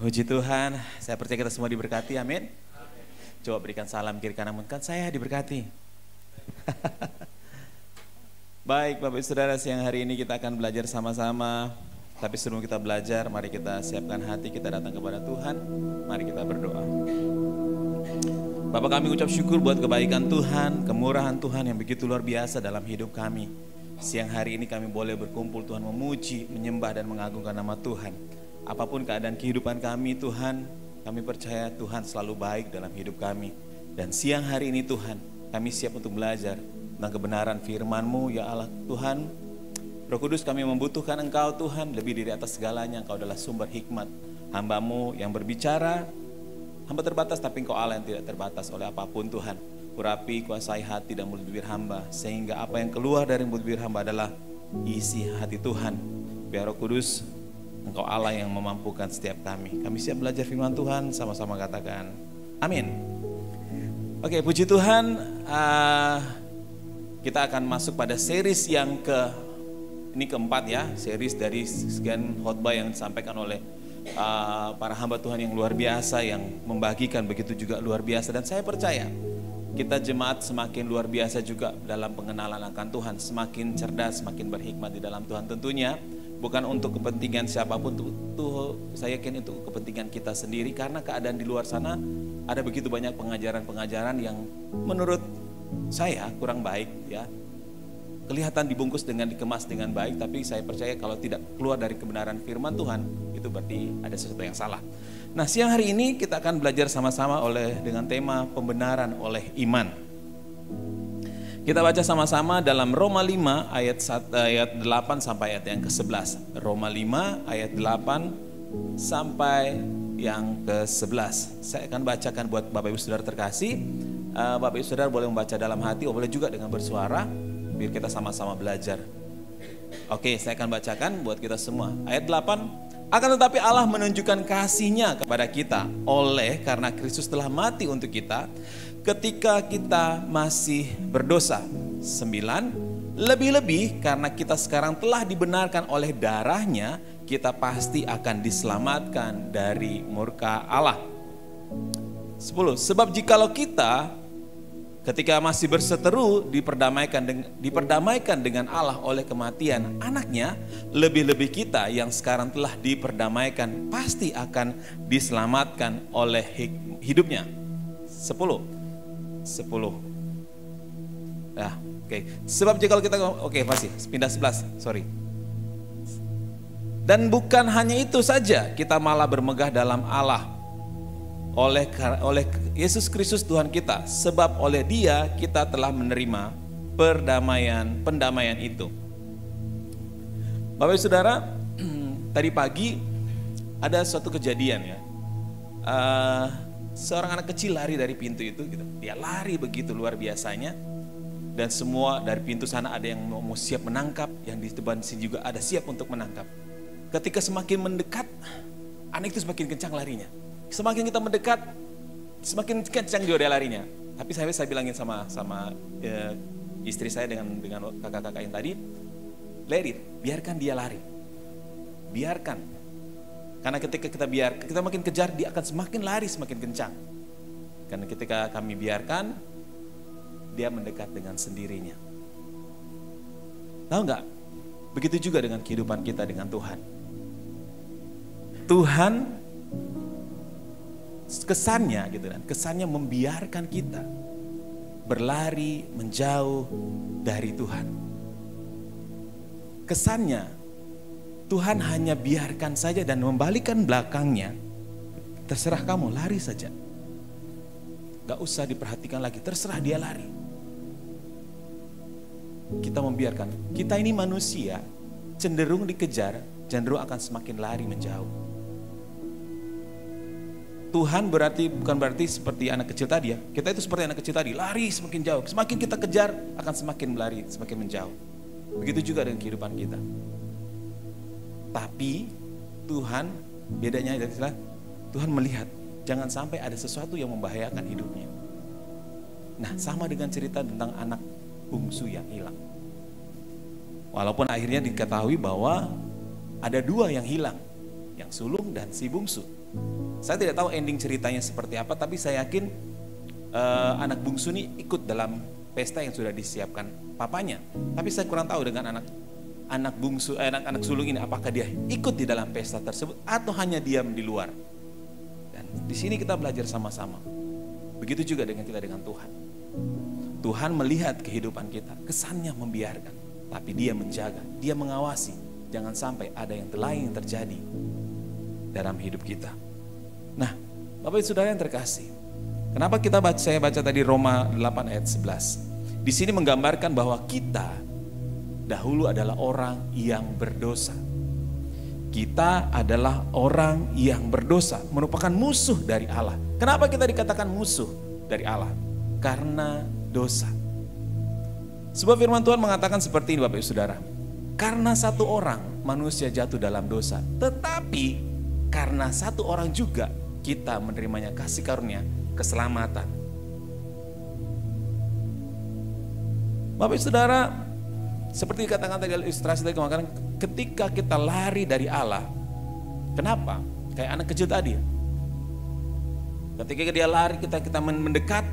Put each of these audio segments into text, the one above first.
Puji Tuhan, saya percaya kita semua diberkati, amin. Coba berikan salam kiri kanan, kan saya diberkati. Baik Bapak Ibu Saudara, siang hari ini kita akan belajar sama-sama. Tapi sebelum kita belajar, mari kita siapkan hati kita datang kepada Tuhan. Mari kita berdoa. Bapak, kami ucap syukur buat kebaikan Tuhan, kemurahan Tuhan yang begitu luar biasa dalam hidup kami. Siang hari ini kami boleh berkumpul Tuhan, memuji, menyembah dan mengagungkan nama Tuhan. Apapun keadaan kehidupan kami Tuhan, kami percaya Tuhan selalu baik dalam hidup kami. Dan siang hari ini Tuhan, kami siap untuk belajar tentang kebenaran firman-Mu ya Allah Tuhan. Roh Kudus, kami membutuhkan Engkau Tuhan, lebih dari atas segalanya Engkau adalah sumber hikmat. Hamba-Mu yang berbicara, hamba terbatas tapi Engkau Allah yang tidak terbatas oleh apapun Tuhan. Urapi, kuasai hati dan mulut bibir hamba, sehingga apa yang keluar dari mulut bibir hamba adalah isi hati Tuhan. Biar Roh Kudus, Engkau Allah yang memampukan setiap kami. Kami siap belajar firman Tuhan, sama-sama katakan amin. Oke, puji Tuhan. Kita akan masuk pada series yang ini keempat ya. Series dari sekian khotbah yang disampaikan oleh para hamba Tuhan yang luar biasa, yang membagikan begitu juga luar biasa. Dan saya percaya kita jemaat semakin luar biasa juga dalam pengenalan akan Tuhan. Semakin cerdas, semakin berhikmat di dalam Tuhan tentunya. Bukan untuk kepentingan siapapun, saya yakin itu kepentingan kita sendiri. Karena keadaan di luar sana ada begitu banyak pengajaran-pengajaran yang menurut saya kurang baik ya. Kelihatan dibungkus dikemas dengan baik, tapi saya percaya kalau tidak keluar dari kebenaran firman Tuhan, itu berarti ada sesuatu yang salah. Nah, siang hari ini kita akan belajar sama-sama dengan tema pembenaran oleh iman. Kita baca sama-sama dalam Roma 5 ayat 8 sampai ayat yang ke-11. Roma 5 ayat 8 sampai yang ke-11. Saya akan bacakan buat Bapak Ibu Saudara terkasih. Bapak Ibu Saudara boleh membaca dalam hati, boleh juga dengan bersuara, biar kita sama-sama belajar. Oke, saya akan bacakan buat kita semua. Ayat 8. Akan tetapi Allah menunjukkan kasih-Nya kepada kita oleh karena Kristus telah mati untuk kita ketika kita masih berdosa. 9. Lebih-lebih karena kita sekarang telah dibenarkan oleh darah-Nya, kita pasti akan diselamatkan dari murka Allah. 10. Sebab jikalau kita ketika masih berseteru diperdamaikan dengan Allah oleh kematian anaknya, lebih-lebih kita yang sekarang telah diperdamaikan pasti akan diselamatkan oleh hidupnya. 10. Nah, oke. Sebab jikalau kita masih pindah 11, sorry. Dan bukan hanya itu saja, kita malah bermegah dalam Allah oleh Yesus Kristus Tuhan kita, sebab oleh Dia kita telah menerima pendamaian itu. Bapak Saudara, tadi pagi ada suatu kejadian ya. Seorang anak kecil lari dari pintu itu gitu. Dia lari begitu luar biasanya, dan semua dari pintu sana ada yang mau siap menangkap, yang di depan sini juga ada siap untuk menangkap. Ketika semakin mendekat, anak itu semakin kencang larinya. Semakin kita mendekat, semakin kencang juga dia larinya. Tapi saya bilangin sama istri saya dengan kakak-kakak yang tadi, let it, biarkan dia lari, biarkan. Karena ketika kita makin kejar, dia akan semakin lari, semakin kencang. Karena ketika kami biarkan, dia mendekat dengan sendirinya. Tahu nggak? Begitu juga dengan kehidupan kita dengan Tuhan. Tuhan kesannya membiarkan kita berlari menjauh dari Tuhan. Kesannya Tuhan hanya biarkan saja dan membalikkan belakangnya. Terserah kamu, lari saja. Gak usah diperhatikan lagi, terserah dia lari. Kita membiarkan. Kita ini manusia, cenderung dikejar, cenderung akan semakin lari menjauh. Tuhan bukan berarti seperti anak kecil tadi ya. Kita itu seperti anak kecil tadi, lari semakin jauh. Semakin kita kejar, akan semakin lari, semakin menjauh. Begitu juga dengan kehidupan kita. Tapi Tuhan, bedanya adalah Tuhan melihat jangan sampai ada sesuatu yang membahayakan hidupnya. Nah, sama dengan cerita tentang anak bungsu yang hilang. Walaupun akhirnya diketahui bahwa ada 2 yang hilang. yang sulung dan si bungsu. Saya tidak tahu ending ceritanya seperti apa, tapi saya yakin anak bungsu ini ikut dalam pesta yang sudah disiapkan papanya. Tapi saya kurang tahu dengan anak bungsu, anak sulung ini, apakah dia ikut di dalam pesta tersebut atau hanya diam di luar. Dan di sini kita belajar sama-sama. Begitu juga dengan kita dengan Tuhan. Tuhan melihat kehidupan kita, kesannya membiarkan, tapi Dia menjaga, Dia mengawasi, jangan sampai ada yang lain yang terjadi dalam hidup kita. Nah, Bapak Ibu Saudara yang terkasih, kenapa saya baca tadi Roma 8 ayat 11. Di sini menggambarkan bahwa kita dahulu adalah orang yang berdosa. Kita adalah orang yang berdosa, merupakan musuh dari Allah. Kenapa kita dikatakan musuh dari Allah? Karena dosa. Sebab firman Tuhan mengatakan seperti ini Bapak Ibu Saudara. Karena satu orang manusia jatuh dalam dosa, tetapi karena satu orang juga kita menerimanya kasih karunia keselamatan. Bapak Ibu Saudara, seperti dikatakan tadi ilustrasi tadi kemarin, ketika kita lari dari Allah, kenapa? Kayak anak kecil tadi. Ketika dia lari, kita mendekat,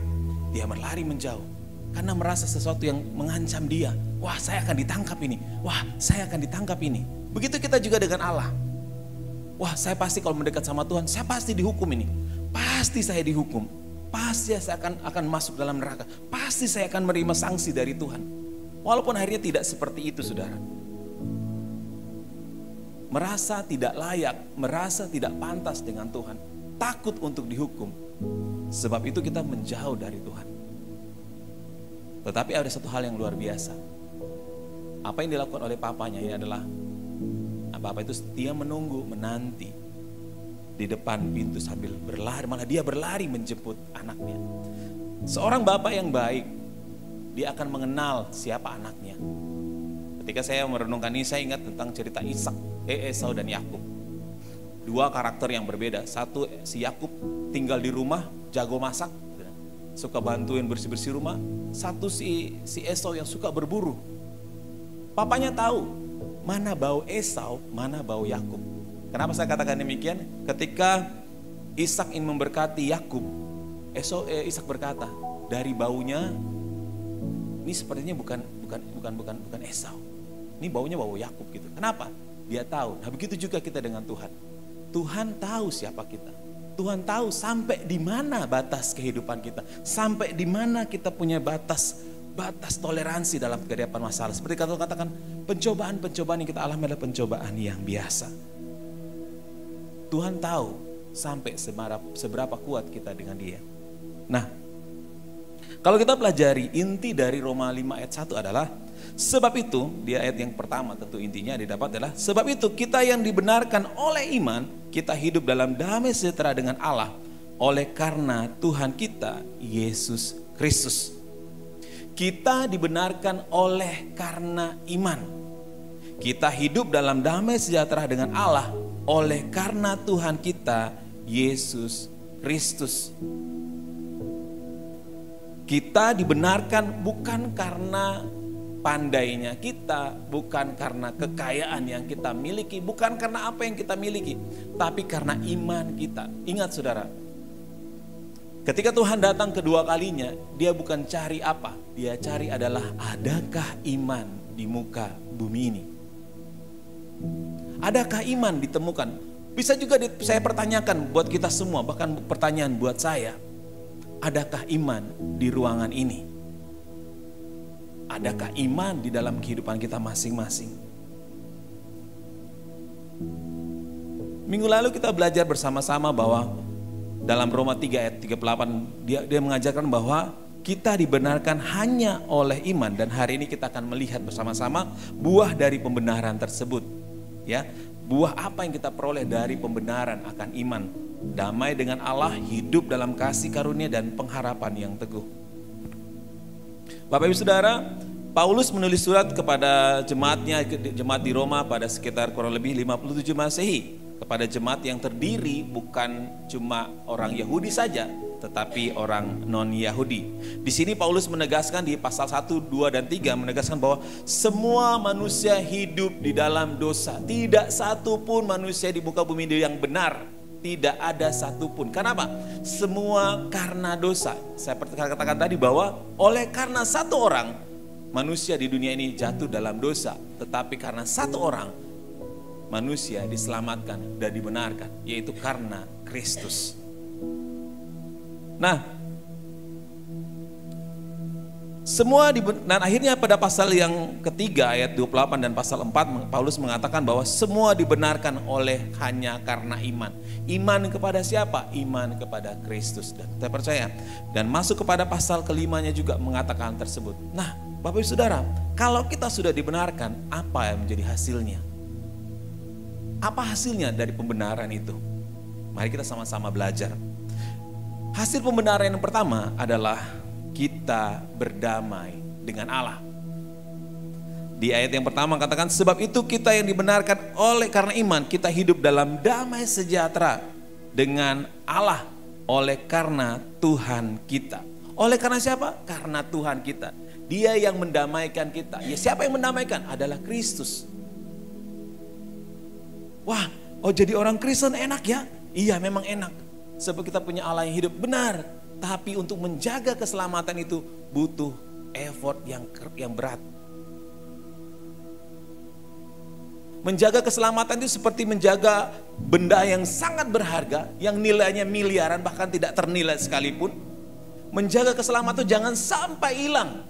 dia berlari menjauh. Karena merasa sesuatu yang mengancam dia. Wah, saya akan ditangkap ini. Wah, saya akan ditangkap ini. Begitu kita juga dengan Allah. Wah, saya pasti kalau mendekat sama Tuhan, saya pasti dihukum ini. Pasti saya dihukum. Pasti saya akan masuk dalam neraka. Pasti saya akan menerima sanksi dari Tuhan. Walaupun akhirnya tidak seperti itu, saudara. Merasa tidak layak, merasa tidak pantas dengan Tuhan. Takut untuk dihukum. Sebab itu kita menjauh dari Tuhan. Tetapi ada satu hal yang luar biasa. Apa yang dilakukan oleh papanya ini adalah, Bapak itu setia menunggu, menanti di depan pintu sambil berlari. Malah dia berlari menjemput anaknya. Seorang bapak yang baik, dia akan mengenal siapa anaknya. Ketika saya merenungkan ini, saya ingat tentang cerita Esau dan Yakub. Dua karakter yang berbeda. Satu, si Yakub tinggal di rumah, jago masak, suka bantuin bersih-bersih rumah. Satu si Esau yang suka berburu. Papanya tahu mana bau Esau, mana bau Yakub. Kenapa saya katakan demikian? Ketika Ishak ingin memberkati Yakub, Ishak berkata, dari baunya ini sepertinya bukan Esau. Ini baunya bau Yakub gitu. Kenapa? Dia tahu. Nah, begitu juga kita dengan Tuhan. Tuhan tahu siapa kita. Tuhan tahu sampai di mana batas kehidupan kita. Sampai di mana kita punya batas toleransi dalam kehadapan masalah. Seperti katakan, pencobaan-pencobaan yang kita alami adalah pencobaan yang biasa. Tuhan tahu sampai seberapa kuat kita dengan Dia. Nah, kalau kita pelajari inti dari Roma 5 ayat 1 adalah, sebab itu, di ayat yang pertama tentu intinya didapat adalah, sebab itu kita yang dibenarkan oleh iman, kita hidup dalam damai sejahtera dengan Allah, oleh karena Tuhan kita, Yesus Kristus. Kita dibenarkan oleh karena iman. Kita hidup dalam damai sejahtera dengan Allah, oleh karena Tuhan kita, Yesus Kristus. Kita dibenarkan bukan karena pandainya kita, bukan karena kekayaan yang kita miliki, bukan karena apa yang kita miliki, tapi karena iman kita. Ingat saudara, ketika Tuhan datang kedua kalinya, Dia bukan cari apa, Dia cari adalah adakah iman di muka bumi ini. Adakah iman ditemukan? Bisa juga saya pertanyakan buat kita semua, bahkan pertanyaan buat saya. Adakah iman di ruangan ini? Adakah iman di dalam kehidupan kita masing-masing? Minggu lalu kita belajar bersama-sama bahwa dalam Roma 3 ayat 38 dia mengajarkan bahwa kita dibenarkan hanya oleh iman, dan hari ini kita akan melihat bersama-sama buah dari pembenaran tersebut. Ya, buah apa yang kita peroleh dari pembenaran akan iman? Damai dengan Allah, hidup dalam kasih karunia dan pengharapan yang teguh. Bapak Ibu Saudara, Paulus menulis surat kepada jemaatnya, jemaat di Roma pada sekitar kurang lebih 57 Masehi. kepada jemaat yang terdiri bukan cuma orang Yahudi saja, tetapi orang non-Yahudi. Di sini Paulus menegaskan di pasal 1, 2, dan 3 menegaskan bahwa semua manusia hidup di dalam dosa. Tidak satu pun manusia di muka bumi ini yang benar. Tidak ada satu pun. Kenapa? Semua karena dosa. Saya katakan tadi bahwa oleh karena satu orang manusia di dunia ini jatuh dalam dosa. Tetapi karena satu orang manusia diselamatkan dan dibenarkan, yaitu karena Kristus. Nah, dan akhirnya pada pasal yang ketiga ayat 28 dan pasal 4 Paulus mengatakan bahwa semua dibenarkan hanya karena iman. Iman kepada siapa? Iman kepada Kristus. Dan kita percaya. Dan masuk kepada pasal kelimanya juga mengatakan tersebut. Nah, Bapak Ibu Saudara, kalau kita sudah dibenarkan, apa yang menjadi hasilnya? Apa hasilnya dari pembenaran itu? Mari kita sama-sama belajar. Hasil pembenaran yang pertama adalah kita berdamai dengan Allah. Di ayat yang pertama katakan, sebab itu kita yang dibenarkan karena iman, kita hidup dalam damai sejahtera dengan Allah oleh karena Tuhan kita. Oleh karena siapa? Karena Tuhan kita. Dia yang mendamaikan kita. Ya, siapa yang mendamaikan? Adalah Kristus. Wah, jadi orang Kristen enak ya? Iya, memang enak. Sebab kita punya Allah yang hidup, benar. Tapi untuk menjaga keselamatan itu butuh effort yang berat. Menjaga keselamatan itu seperti menjaga benda yang sangat berharga, yang nilainya miliaran bahkan tidak ternilai sekalipun. Menjaga keselamatan itu jangan sampai hilang.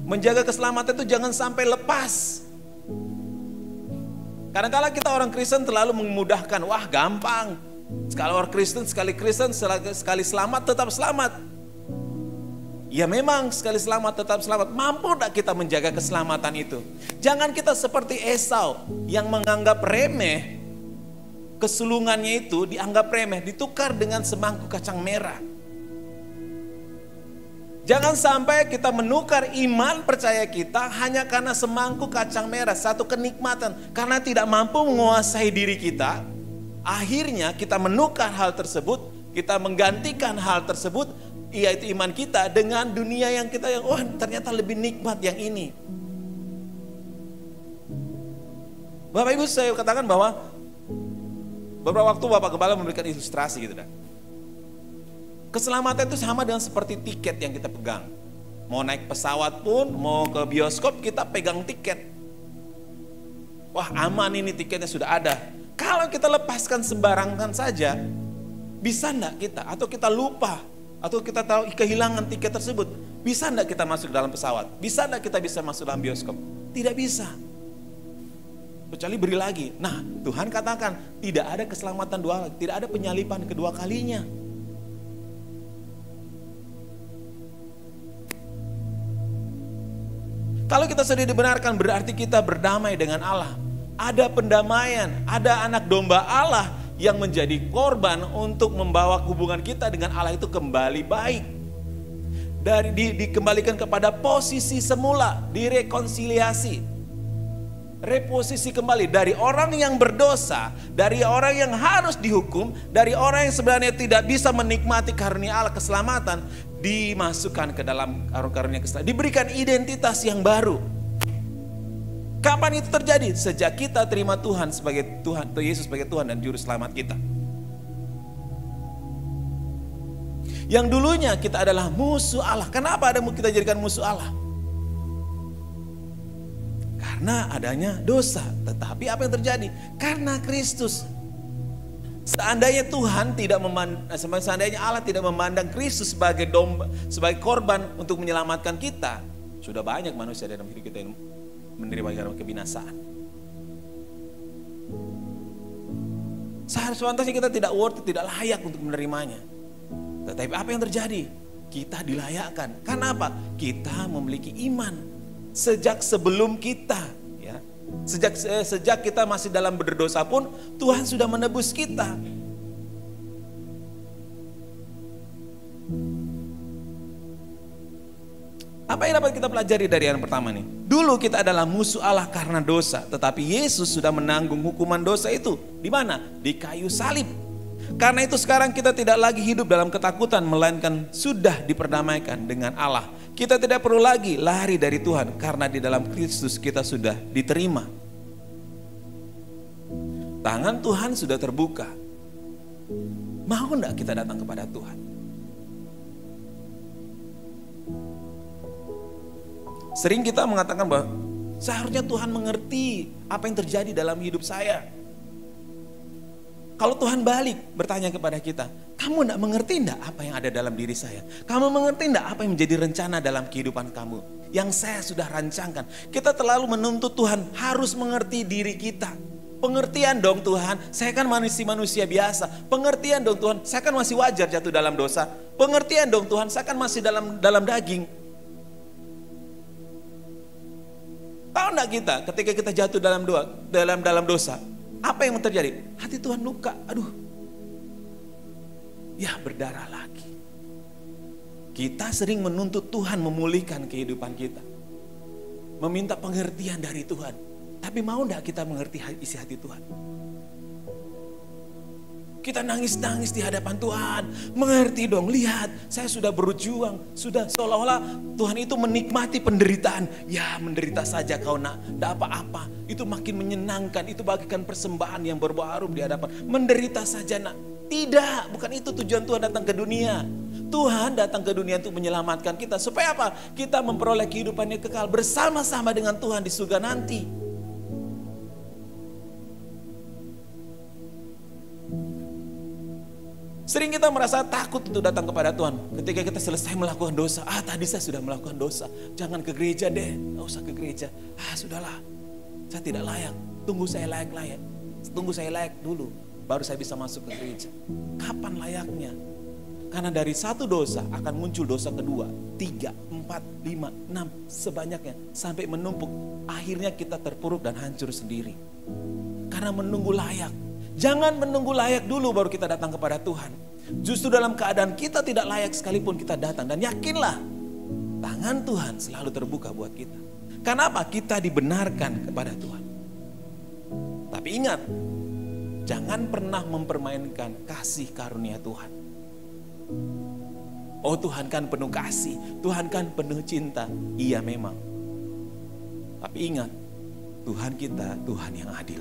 Menjaga keselamatan itu jangan sampai lepas. Kadang-kadang kita orang Kristen terlalu memudahkan, wah gampang. Sekali orang Kristen, sekali selamat tetap selamat. Ya memang sekali selamat tetap selamat. Mampu tidak kita menjaga keselamatan itu? Jangan kita seperti Esau yang menganggap remeh, kesulungannya itu dianggap remeh, ditukar dengan semangkuk kacang merah. Jangan sampai kita menukar iman percaya kita hanya karena semangkuk kacang merah, satu kenikmatan. Karena tidak mampu menguasai diri kita, akhirnya kita menukar hal tersebut, kita menggantikan hal tersebut, yaitu iman kita dengan dunia yang ternyata lebih nikmat yang ini. Bapak Ibu, saya katakan bahwa beberapa waktu Bapak Gembala memberikan ilustrasi gitu kan. Keselamatan itu sama dengan seperti tiket yang kita pegang. Mau naik pesawat pun, mau ke bioskop kita pegang tiket. Wah aman ini tiketnya sudah ada. Kalau kita lepaskan sembarangan saja, bisa enggak kita? Atau kita lupa, atau kita tahu kehilangan tiket tersebut, bisa enggak kita masuk dalam pesawat? Bisa enggak kita bisa masuk dalam bioskop? Tidak bisa. Kecuali beri lagi. Nah, Tuhan katakan tidak ada keselamatan dua kali, tidak ada penyalipan kedua kalinya. Kalau kita sudah dibenarkan berarti kita berdamai dengan Allah. Ada pendamaian, ada anak domba Allah yang menjadi korban untuk membawa hubungan kita dengan Allah itu kembali baik. Dikembalikan kepada posisi semula, direkonsiliasi. Reposisi kembali dari orang yang berdosa, dari orang yang harus dihukum, dari orang yang sebenarnya tidak bisa menikmati karunia Allah keselamatan, dimasukkan ke dalam karunia keselamatan, diberikan identitas yang baru. Kapan itu terjadi? Sejak kita terima Tuhan sebagai Tuhan, Yesus sebagai Tuhan dan Juru Selamat kita. Yang dulunya kita adalah musuh Allah. Kenapa kita jadikan musuh Allah? Karena adanya dosa. Tetapi apa yang terjadi? Karena Kristus. Seandainya Allah tidak memandang Kristus sebagai domba, sebagai korban untuk menyelamatkan kita, sudah banyak manusia dalam hidup kita yang menerima kebinasaan. Seharusnya kita tidak worth, tidak layak untuk menerimanya. Tetapi apa yang terjadi? Kita dilayakkan. Karena apa? Kita memiliki iman. Sejak sebelum kita, ya, sejak kita masih dalam berdosa pun Tuhan sudah menebus kita. Apa yang dapat kita pelajari dari yang pertama nih? Dulu kita adalah musuh Allah karena dosa, tetapi Yesus sudah menanggung hukuman dosa itu. Di mana? Di kayu salib. Karena itu sekarang kita tidak lagi hidup dalam ketakutan, melainkan sudah diperdamaikan dengan Allah. Kita tidak perlu lagi lari dari Tuhan, karena di dalam Kristus kita sudah diterima. Tangan Tuhan sudah terbuka. Mau enggak kita datang kepada Tuhan? Sering kita mengatakan bahwa seharusnya Tuhan mengerti apa yang terjadi dalam hidup saya. Kalau Tuhan balik bertanya kepada kita, kamu enggak mengerti enggak apa yang ada dalam diri saya? Kamu mengerti enggak apa yang menjadi rencana dalam kehidupan kamu? Yang saya sudah rancangkan. Kita terlalu menuntut Tuhan harus mengerti diri kita. Pengertian dong Tuhan, saya kan manusia biasa. Pengertian dong Tuhan, saya kan masih wajar jatuh dalam dosa. Pengertian dong Tuhan, saya kan masih dalam daging. Tahu enggak kita ketika kita jatuh dalam dosa, apa yang terjadi? Hati Tuhan luka, aduh. Ya berdarah lagi. Kita sering menuntut Tuhan memulihkan kehidupan kita. Meminta pengertian dari Tuhan. Tapi mau enggak kita mengerti isi hati Tuhan? Kita nangis-nangis di hadapan Tuhan. Mengerti dong, lihat saya sudah berjuang. Sudah seolah-olah Tuhan itu menikmati penderitaan. Ya menderita saja kau nak, tidak apa-apa. Itu makin menyenangkan, itu bagikan persembahan yang berbaharum di hadapan. Menderita saja nak. Tidak, bukan itu tujuan Tuhan datang ke dunia. Tuhan datang ke dunia untuk menyelamatkan kita. Supaya apa? Kita memperoleh kehidupan yang kekal bersama-sama dengan Tuhan di surga nanti. Sering kita merasa takut untuk datang kepada Tuhan. Ketika kita selesai melakukan dosa. Tadi saya sudah melakukan dosa. Jangan ke gereja deh. Gak usah ke gereja. Sudahlah. Saya tidak layak. Tunggu saya layak. Tunggu saya layak dulu. Baru saya bisa masuk ke gereja. Kapan layaknya? Karena dari satu dosa akan muncul dosa kedua. 3, 4, 5, 6. Sebanyaknya. Sampai menumpuk. Akhirnya kita terpuruk dan hancur sendiri. Karena menunggu layak. Jangan menunggu layak dulu baru kita datang kepada Tuhan. Justru dalam keadaan kita tidak layak sekalipun kita datang. Dan yakinlah, tangan Tuhan selalu terbuka buat kita. Karena apa? Kita dibenarkan kepada Tuhan. Tapi ingat, jangan pernah mempermainkan kasih karunia Tuhan. Oh Tuhan kan penuh kasih, Tuhan kan penuh cinta. Iya memang. Tapi ingat, Tuhan kita Tuhan yang adil.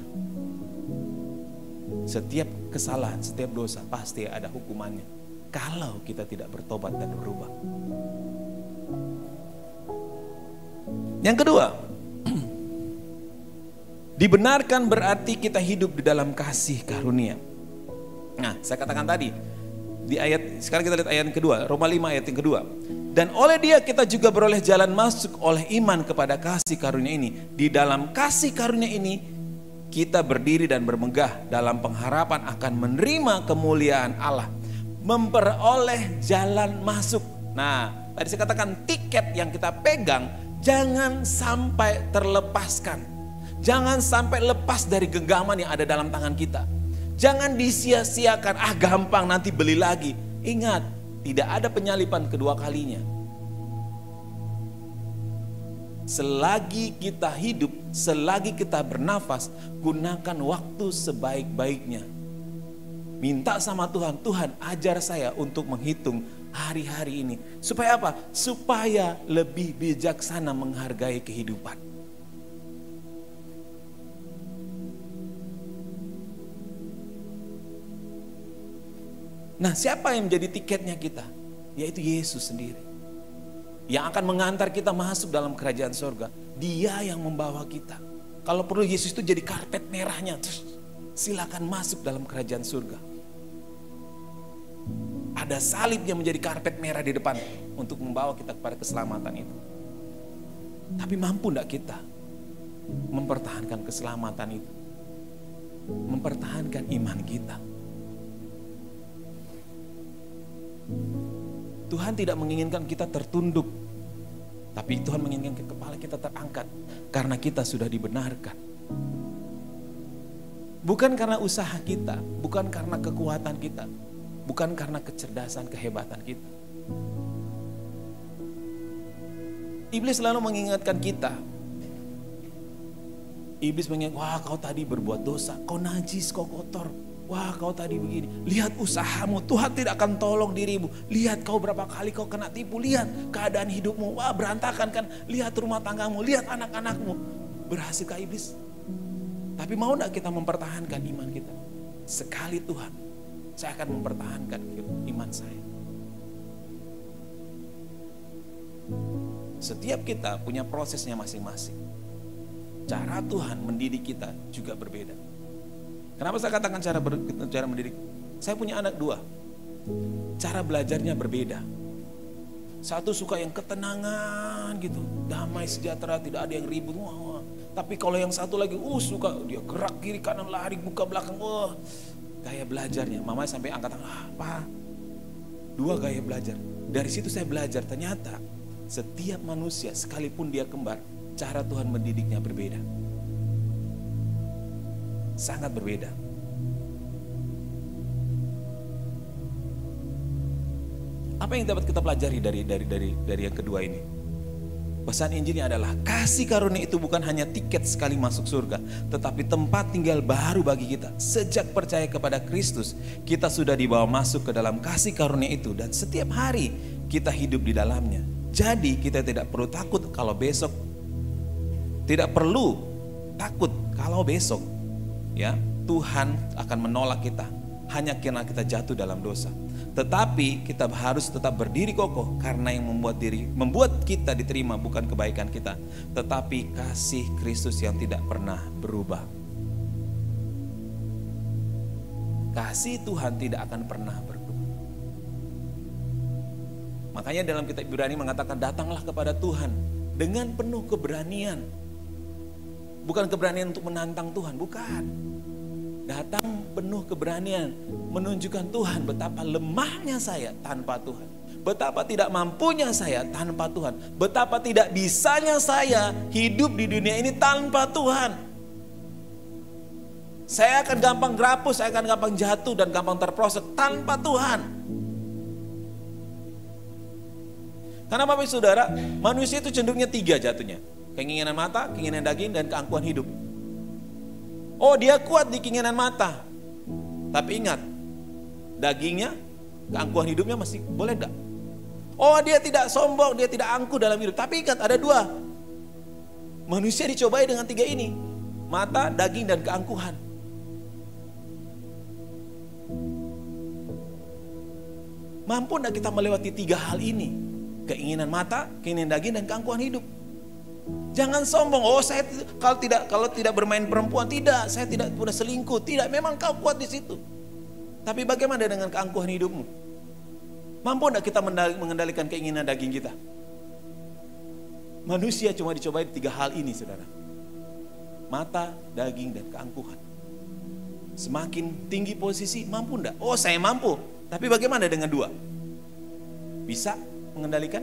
Setiap kesalahan, setiap dosa pasti ada hukumannya. Kalau kita tidak bertobat dan berubah. Yang kedua, dibenarkan berarti kita hidup di dalam kasih karunia. Nah, saya katakan tadi, di ayat, sekarang kita lihat ayat yang kedua, Roma 5 ayat yang kedua. Dan oleh dia kita juga beroleh jalan masuk oleh iman kepada kasih karunia ini. Di dalam kasih karunia ini, kita berdiri dan bermegah dalam pengharapan akan menerima kemuliaan Allah. Memperoleh jalan masuk. Nah, tadi saya katakan tiket yang kita pegang jangan sampai terlepaskan. Jangan sampai lepas dari genggaman yang ada dalam tangan kita. Jangan disia-siakan, gampang nanti beli lagi. Ingat, tidak ada penyalipan kedua kalinya. Selagi kita hidup, selagi kita bernafas, gunakan waktu sebaik-baiknya. Minta sama Tuhan, Tuhan ajar saya untuk menghitung hari-hari ini. Supaya apa? Supaya lebih bijaksana menghargai kehidupan. Nah, siapa yang menjadi tiketnya kita? Yaitu Yesus sendiri. Yang akan mengantar kita masuk dalam kerajaan surga. Dia yang membawa kita. Kalau perlu Yesus itu jadi karpet merahnya. Terus silakan masuk dalam kerajaan surga. Ada salibnya menjadi karpet merah di depan. Untuk membawa kita kepada keselamatan itu. Tapi mampu enggak kita mempertahankan keselamatan itu? Mempertahankan iman kita. Tuhan tidak menginginkan kita tertunduk, tapi Tuhan menginginkan kepala kita terangkat karena kita sudah dibenarkan. Bukan karena usaha kita, bukan karena kekuatan kita, bukan karena kecerdasan, kehebatan kita. Iblis selalu mengingatkan kita. Iblis mengingat, wah kau tadi berbuat dosa, kau najis, kau kotor. Wah kau tadi begini, lihat usahamu, Tuhan tidak akan tolong dirimu. Lihat kau berapa kali kau kena tipu, lihat keadaan hidupmu, wah berantakan kan. Lihat rumah tanggamu, lihat anak-anakmu. Berhasilkah iblis? Tapi mau gak kita mempertahankan iman kita? Sekali Tuhan, saya akan mempertahankan iman saya. Setiap kita punya prosesnya masing-masing. Cara Tuhan mendidik kita juga berbeda. Kenapa saya katakan cara mendidik? Saya punya anak 2. Cara belajarnya berbeda. Satu suka yang ketenangan gitu, damai sejahtera, tidak ada yang ribut. Wah. Tapi kalau yang satu lagi suka dia gerak kiri kanan, lari buka belakang. Wah, gaya belajarnya. Mama sampai angkat tangan, Pak. 2 gaya belajar. Dari situ saya belajar ternyata setiap manusia sekalipun dia kembar, cara Tuhan mendidiknya berbeda. Sangat berbeda. Apa yang dapat kita pelajari dari yang kedua ini? Pesan Injilnya adalah kasih karunia itu bukan hanya tiket sekali masuk surga, tetapi tempat tinggal baru bagi kita. Sejak percaya kepada Kristus, kita sudah dibawa masuk ke dalam kasih karunia itu dan setiap hari kita hidup di dalamnya. Jadi kita tidak perlu takut kalau besok, tidak perlu takut kalau besok ya Tuhan akan menolak kita hanya karena kita jatuh dalam dosa. Tetapi kita harus tetap berdiri kokoh karena yang membuat kita diterima bukan kebaikan kita, tetapi kasih Kristus yang tidak pernah berubah. Kasih Tuhan tidak akan pernah berubah. Makanya dalam kitab Ibrani mengatakan datanglah kepada Tuhan dengan penuh keberanian. Bukan keberanian untuk menantang Tuhan, bukan. Datang penuh keberanian, menunjukkan Tuhan betapa lemahnya saya tanpa Tuhan. Betapa tidak mampunya saya tanpa Tuhan. Betapa tidak bisanya saya hidup di dunia ini tanpa Tuhan. Saya akan gampang grapus, saya akan gampang jatuh dan gampang terprosok tanpa Tuhan. Karena Bapak Saudara, manusia itu cenderungnya 3 jatuhnya. Keinginan mata, keinginan daging, dan keangkuhan hidup. Oh dia kuat di keinginan mata. Tapi ingat, dagingnya, keangkuhan hidupnya masih boleh enggak? Oh dia tidak sombong, dia tidak angkuh dalam hidup. Tapi ingat ada 2. Manusia dicobai dengan 3 ini. Mata, daging, dan keangkuhan. Mampu enggak kita melewati 3 hal ini? Keinginan mata, keinginan daging, dan keangkuhan hidup. Jangan sombong, saya kalau tidak bermain perempuan, tidak, saya tidak pernah selingkuh, tidak, memang kau kuat di situ. Tapi bagaimana dengan keangkuhan hidupmu? Mampu enggak kita mengendalikan keinginan daging kita? Manusia cuma dicobai 3 hal ini, saudara. Mata, daging, dan keangkuhan. Semakin tinggi posisi, mampu enggak? Saya mampu. Tapi bagaimana dengan 2? Bisa mengendalikan?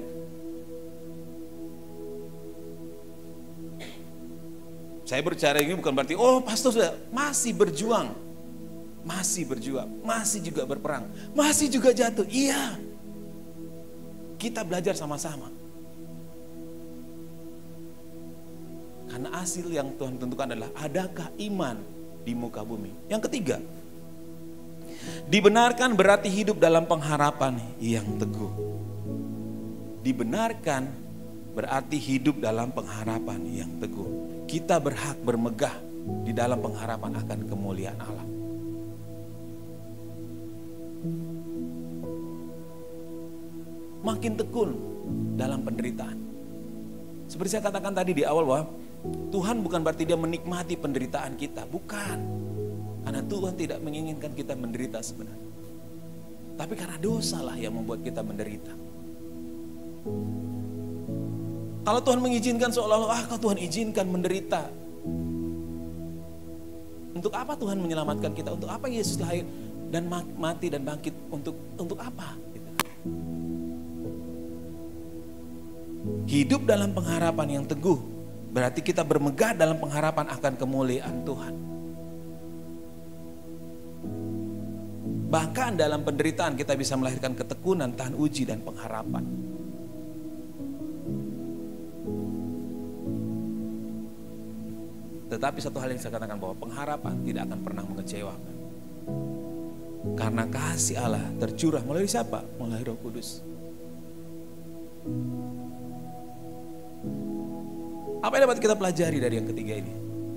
Saya berbicara ini bukan berarti, pastor sudah masih berjuang. Masih berjuang, masih juga berperang, masih juga jatuh. Iya. Kita belajar sama-sama. Karena hasil yang Tuhan tentukan adalah adakah iman di muka bumi. Yang ketiga, dibenarkan berarti hidup dalam pengharapan yang teguh. Dibenarkan berarti hidup dalam pengharapan yang teguh. Kita berhak bermegah di dalam pengharapan akan kemuliaan Allah. Makin tekun dalam penderitaan. Seperti saya katakan tadi di awal bahwa Tuhan bukan berarti dia menikmati penderitaan kita. Bukan. Karena Tuhan tidak menginginkan kita menderita sebenarnya. Tapi karena dosalah yang membuat kita menderita. Kalau Tuhan mengizinkan seolah-olah, kau Tuhan izinkan menderita. Untuk apa Tuhan menyelamatkan kita? Untuk apa Yesus lahir dan mati dan bangkit? Untuk apa? Hidup dalam pengharapan yang teguh berarti kita bermegah dalam pengharapan akan kemuliaan Tuhan. Bahkan dalam penderitaan kita bisa melahirkan ketekunan, tahan uji, dan pengharapan. Tetapi satu hal yang saya katakan bahwa pengharapan tidak akan pernah mengecewakan. Karena kasih Allah tercurah melalui siapa? Melalui Roh Kudus. Apa yang dapat kita pelajari dari yang ketiga ini?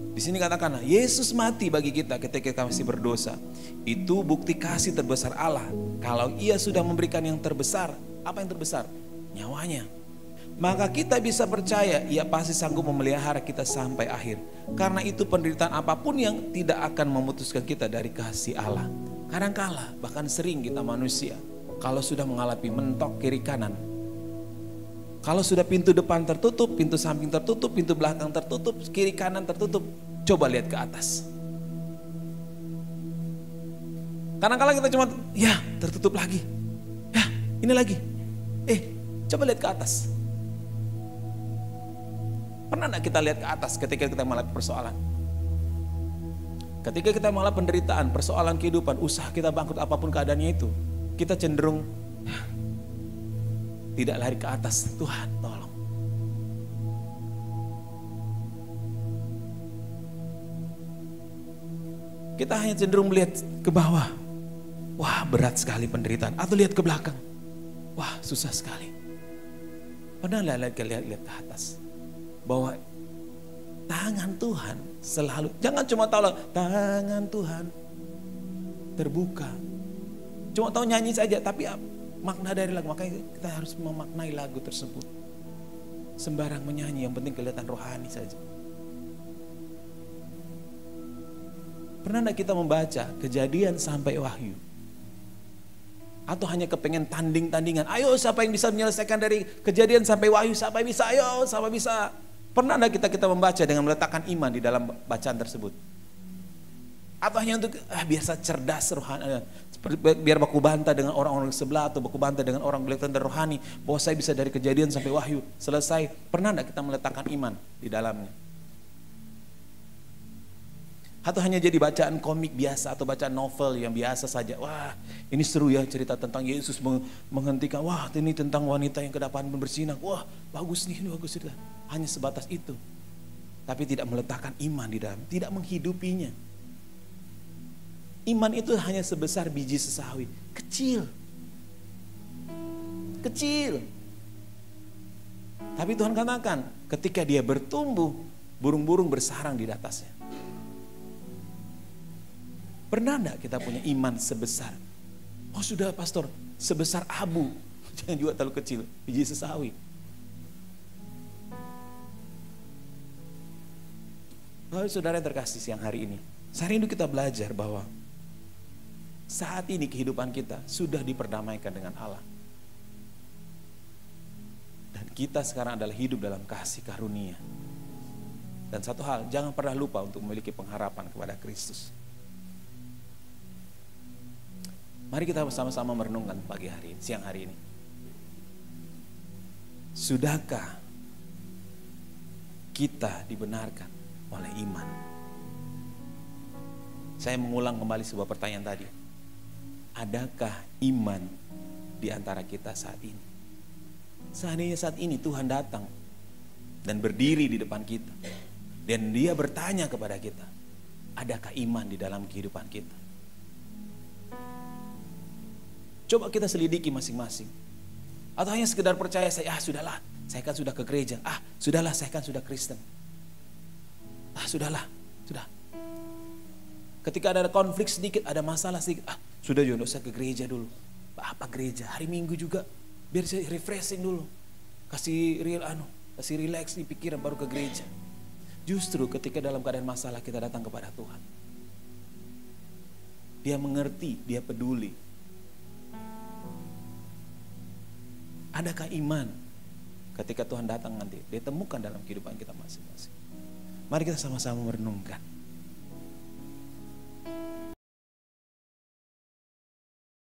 Di sini katakanlah, Yesus mati bagi kita ketika kita masih berdosa. Itu bukti kasih terbesar Allah. Kalau Ia sudah memberikan yang terbesar, apa yang terbesar? Nyawanya. Maka kita bisa percaya Ia pasti sanggup memelihara kita sampai akhir. Karena itu penderitaan apapun yang tidak akan memutuskan kita dari kasih Allah. Kadangkala bahkan sering kita manusia, kalau sudah mengalami mentok kiri kanan, kalau sudah pintu depan tertutup, pintu samping tertutup, pintu belakang tertutup, kiri kanan tertutup, coba lihat ke atas. Kadang-kadang kita cuma, ya tertutup lagi, ya ini lagi, coba lihat ke atas. Pernah enggak kita lihat ke atas ketika kita mengalami persoalan? Ketika kita mengalami penderitaan, persoalan kehidupan, usaha kita bangkrut apapun keadaannya itu, kita cenderung tidak lari ke atas. Tuhan tolong. Kita hanya cenderung melihat ke bawah. Wah berat sekali penderitaan. Atau lihat ke belakang. Wah susah sekali. Pernah lihat ke atas. Bahwa tangan Tuhan selalu, jangan cuma tahu tangan Tuhan terbuka. Cuma tahu nyanyi saja, tapi makna dari lagu, makanya kita harus memaknai lagu tersebut. Sembarang menyanyi, yang penting kelihatan rohani saja. Pernah enggak kita membaca Kejadian sampai Wahyu? Atau hanya kepengen tanding-tandingan, ayo siapa yang bisa menyelesaikan dari Kejadian sampai Wahyu, siapa yang bisa, ayo siapa bisa. Pernah enggak kita membaca dengan meletakkan iman di dalam bacaan tersebut? Atau hanya untuk biasa cerdas rohani, biar baku bantah dengan orang-orang sebelah, atau baku bantah dengan orang kelihatan rohani, bahwa saya bisa dari Kejadian sampai Wahyu, selesai. Pernah enggak kita meletakkan iman di dalamnya? Atau hanya jadi bacaan komik biasa, atau bacaan novel yang biasa saja. Wah ini seru ya, cerita tentang Yesus menghentikan, wah ini tentang wanita yang kedapan bersinar, wah bagus nih, ini bagus cerita. Hanya sebatas itu. Tapi tidak meletakkan iman di dalam, tidak menghidupinya. Iman itu hanya sebesar biji sesawi, kecil. Kecil. Tapi Tuhan katakan, ketika dia bertumbuh, burung-burung bersarang di atasnya. Pernah enggak kita punya iman sebesar, oh sudah pastor, sebesar abu, jangan juga terlalu kecil, biji sesawi. Bapak saudara yang terkasih siang hari ini, saya rindu kita belajar bahwa saat ini kehidupan kita sudah diperdamaikan dengan Allah. Dan kita sekarang adalah hidup dalam kasih karunia. Dan satu hal, jangan pernah lupa untuk memiliki pengharapan kepada Kristus. Mari kita bersama-sama merenungkan pagi hari ini, siang hari ini. Sudahkah kita dibenarkan oleh iman? Saya mengulang kembali sebuah pertanyaan tadi. Adakah iman di antara kita saat ini? Seandainya saat ini Tuhan datang dan berdiri di depan kita, dan Dia bertanya kepada kita, adakah iman di dalam kehidupan kita? Coba kita selidiki masing-masing. Atau hanya sekedar percaya saya, sudahlah, saya kan sudah ke gereja. Sudahlah, saya kan sudah Kristen. Sudahlah, sudah. Ketika ada konflik sedikit, ada masalah sedikit, sudah juga usah ke gereja dulu. Apa gereja? Hari Minggu juga, biar saya refreshing dulu. Kasih relax di pikiran baru ke gereja. Justru ketika dalam keadaan masalah kita datang kepada Tuhan. Dia mengerti, Dia peduli. Adakah iman ketika Tuhan datang nanti? Dia temukan dalam kehidupan kita masing-masing. Mari kita sama-sama merenungkan.